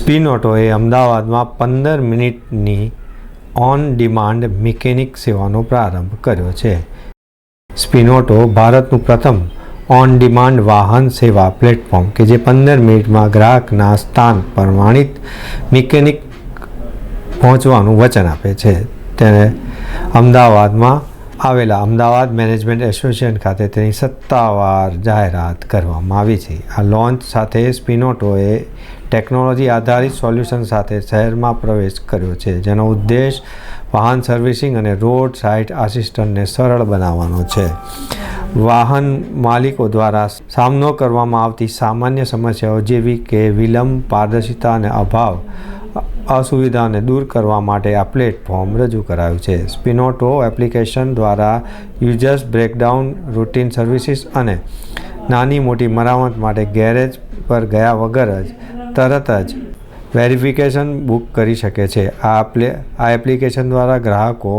સ્પિનોટોએ અમદાવાદમાં 15 મિનિટની on demand mechanic સેવાનો પ્રારંભ કર્યો છે. સ્પિનોટો ભારતનું પ્રથમ ઓન ડિમાન્ડ વાહન સેવા પ્લેટફોર્મ કે જે 15 મિનિટમાં ગ્રાહકના સ્થાન પર પ્રમાણિત મિકેનિક પહોંચવાનું વચન આપે છે. તેને અમદાવાદમાં આવેલા અમદાવાદ મેનેજમેન્ટ એસોસિએશન ખાતે તેની સત્તાવાર જાહેરાત કરવામાં આવી છે. આ લોન્ચ સાથે સ્પિનોટોએ ટેકનોલોજી આધારિત સોલ્યુશન સાથે શહેરમાં પ્રવેશ કર્યો છે, જેનો ઉદ્દેશ વાહન સર્વિસિંગ અને રોડ સાઇડ આસિસ્ટન્ટને સરળ બનાવવાનો છે. વાહન માલિકો દ્વારા સામનો કરવામાં આવતી સામાન્ય સમસ્યાઓ જેવી કે વિલંબ, પારદર્શિતા અને અસુવિધાને દૂર કરવા માટે આ પ્લેટફોર્મ રજૂ કરાયું છે. સ્પિનોટો એપ્લિકેશન દ્વારા યુઝર્સ બ્રેકડાઉન, રૂટીન સર્વિસીસ અને નાની મોટી મરામત માટે ગેરેજ પર ગયા વગર જ તરત જ વેરિફિકેશન બુક કરી શકે છે. આ એપ્લિકેશન દ્વારા ગ્રાહકો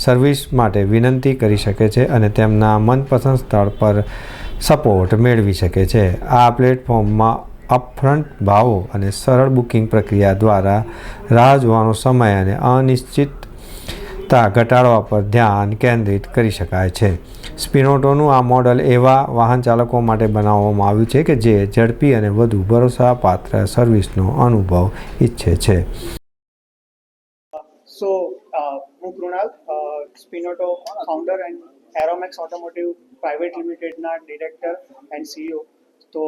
સર્વિસ માટે વિનંતી કરી શકે છે અને તેમના મનપસંદ સ્થળ પર સપોર્ટ મેળવી શકે છે. આ પ્લેટફોર્મમાં અપફ્રન્ટ ભાવો અને સરળ બુકિંગ પ્રક્રિયા દ્વારા રાહ જોવાનો સમય અને અનિશ્ચિતતા ઘટાડવા પર ધ્યાન કેન્દ્રિત કરી શકાય છે. સ્પિનોટોનું આ મોડલ એવા વાહન ચાલકો માટે બનાવવામાં આવ્યું છે કે જે ઝડપી અને વધુ ભરોસાપાત્ર સર્વિસનો અનુભવ ઈચ્છે છે. હું Krunal, Spinoto founder and Aeromax automotive private લિમિટેડના ડિરેક્ટર એન્ડ સીઈઓ. તો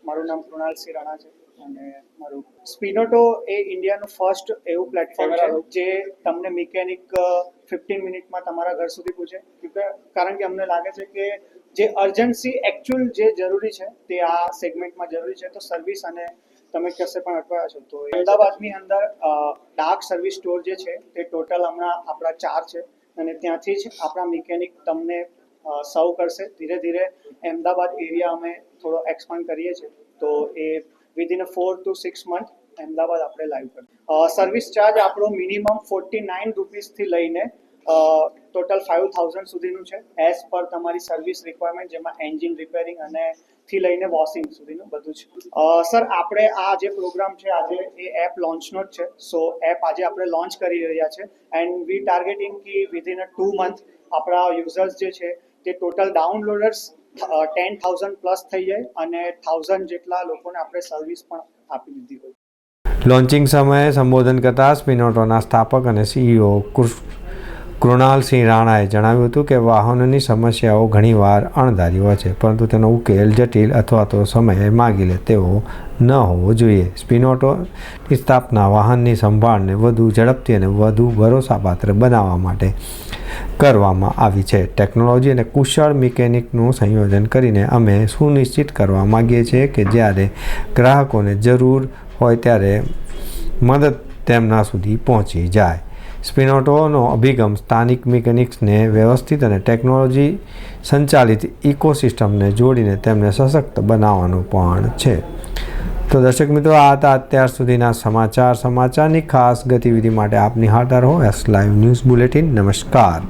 મારું નામ કૃણાલ સિંહ રાણા છે અને મારું સ્પિનોટો એ ઇન્ડિયાનું ફર્સ્ટ એવું પ્લેટફોર્મ છે જે તમને મિકેનિક 15 મિનિટમાં તમારા ઘર સુધી પૂછે. કારણ કે અમને લાગે છે કે જે અર્જન્સી એકચ્યુઅલ જે જરૂરી છે તે આ સેગમેન્ટમાં જરૂરી છે. તો સર્વિસ અને તમે કશે પણ અટવાયા છો તો અમદાવાદની અંદર ડાર્ક સર્વિસ સ્ટોર જે છે તે ટોટલ હમણાં આપણા 4 છે અને ત્યાંથી જ આપણા મિકેનિક તમને સર્વ કરશે. ધીરે ધીરે અમદાવાદ એરિયા અમે થોડો એક્સપાન્ડ કરીએ છીએ, તો એ વિધિન 4 to 6 મંથ અમદાવાદ આપણે લાઈવ કરીએ. સર્વિસ ચાર્જ આપણો મિનિમમ 49 રૂપીસથી લઈને ટોટલ 5000 સુધીનું છે, એઝ પર તમારી સર્વિસ રિક્વાયરમેન્ટ, જેમાં એન્જિન રિપેરિંગ અને થી લઈને વોશિંગ સુધીનું બધું છે. સર, આપણે આ જે પ્રોગ્રામ છે આજે એ એપ લોન્ચનો જ છે. સો એપ આજે આપણે લોન્ચ કરી રહ્યા છે એન્ડ વી ટાર્ગેટિંગ કે વિધિન 2 મંથ આપણા યુઝર્સ જે છે તે ટોટલ ડાઉનલોડર્સ 10,000 પ્લસ થઈ જાય અને 1000 જેટલા લોકોને આપણે સર્વિસ પણ આપી દીધી હોય. લોન્ચિંગ સમયે સંબોધન કરતા સ્પિનોટોના સ્થાપક અને સીઈઓ કૃણાલ સિંહ રાણાએ જણાવ્યું હતું કે વાહનોની સમસ્યાઓ ઘણીવાર અણધારી હોય છે, પરંતુ તેનો ઉકેલ જટિલ અથવા તો સમય માગી લે તેવો ન હોવો જોઈએ. સ્પિનોટોની સ્થાપના વાહનની સંભાળને વધુ ઝડપથી અને વધુ ભરોસાપાત્ર બનાવવા માટે કરવામાં આવી છે. ટેકનોલોજી અને કુશળ મિકેનિકનું સંયોજન કરીને અમે સુનિશ્ચિત કરવા માગીએ છીએ કે જ્યારે ગ્રાહકોને જરૂર હોય ત્યારે મદદ તેમના સુધી પહોંચી જાય. સ્પિનોટોનો અભિગમ સ્થાનિક મિકેનિક્સને વ્યવસ્થિત અને ટેકનોલોજી સંચાલિત ઇકોસિસ્ટમને જોડીને તેમને સશક્ત બનાવવાનો પણ છે. તો દર્શક મિત્રો, આ હતા અત્યાર સુધીના સમાચારની ખાસ ગતિવિધિ માટે આપ નિહાળતા રહો એસ લાઈવ ન્યૂઝ બુલેટિન. નમસ્કાર.